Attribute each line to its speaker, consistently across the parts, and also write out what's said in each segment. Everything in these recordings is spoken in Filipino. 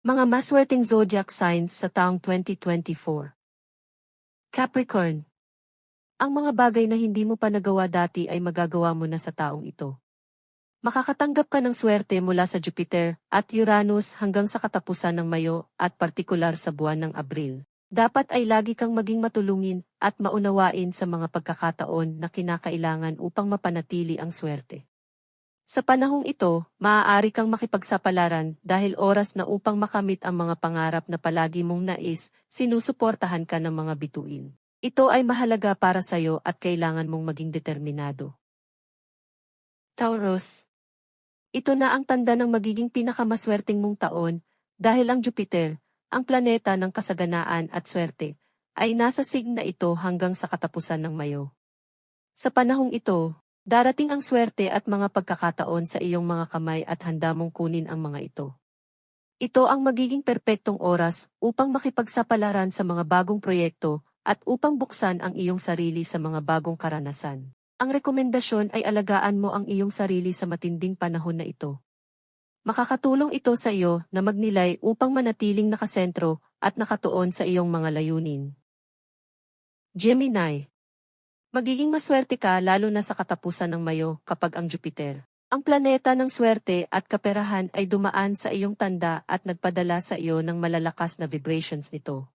Speaker 1: Mga maswerteng zodiac signs sa taong 2024. Capricorn. Ang mga bagay na hindi mo pa nagawa dati ay magagawa mo na sa taong ito. Makakatanggap ka ng swerte mula sa Jupiter at Uranus hanggang sa katapusan ng Mayo at partikular sa buwan ng Abril. Dapat ay lagi kang maging matulungin at maunawain sa mga pagkakataon na kinakailangan upang mapanatili ang swerte. Sa panahong ito, maaari kang makipagsapalaran dahil oras na upang makamit ang mga pangarap na palagi mong nais, sinusuportahan ka ng mga bituin. Ito ay mahalaga para sa'yo at kailangan mong maging determinado. Taurus. Ito na ang tanda ng magiging pinakamaswerteng mong taon dahil ang Jupiter, ang planeta ng kasaganaan at swerte, ay nasa signa ito hanggang sa katapusan ng Mayo. Sa panahong ito, darating ang swerte at mga pagkakataon sa iyong mga kamay at handa mong kunin ang mga ito. Ito ang magiging perpektong oras upang makipagsapalaran sa mga bagong proyekto at upang buksan ang iyong sarili sa mga bagong karanasan. Ang rekomendasyon ay alagaan mo ang iyong sarili sa matinding panahon na ito. Makakatulong ito sa iyo na magnilay upang manatiling nakasentro at nakatuon sa iyong mga layunin. Gemini. Magiging maswerte ka lalo na sa katapusan ng Mayo kapag ang Jupiter, ang planeta ng swerte at kaperahan ay dumaan sa iyong tanda at nagpadala sa iyo ng malalakas na vibrations nito.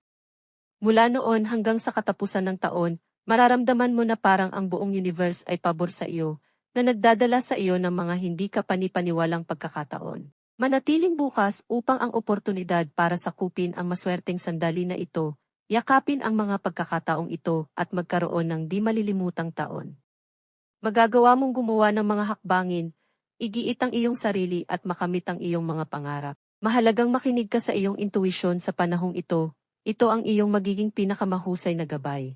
Speaker 1: Mula noon hanggang sa katapusan ng taon, mararamdaman mo na parang ang buong universe ay pabor sa iyo, na nagdadala sa iyo ng mga hindi ka panipaniwalang pagkakataon. Manatiling bukas upang ang oportunidad para sakupin ang maswerteng sandali na ito. Yakapin ang mga pagkakataong ito at magkaroon ng di malilimutang taon. Magagawa mong gumawa ng mga hakbangin, igiit ang iyong sarili at makamit ang iyong mga pangarap. Mahalagang makinig ka sa iyong intuisyon sa panahong ito, ito ang iyong magiging pinakamahusay na gabay.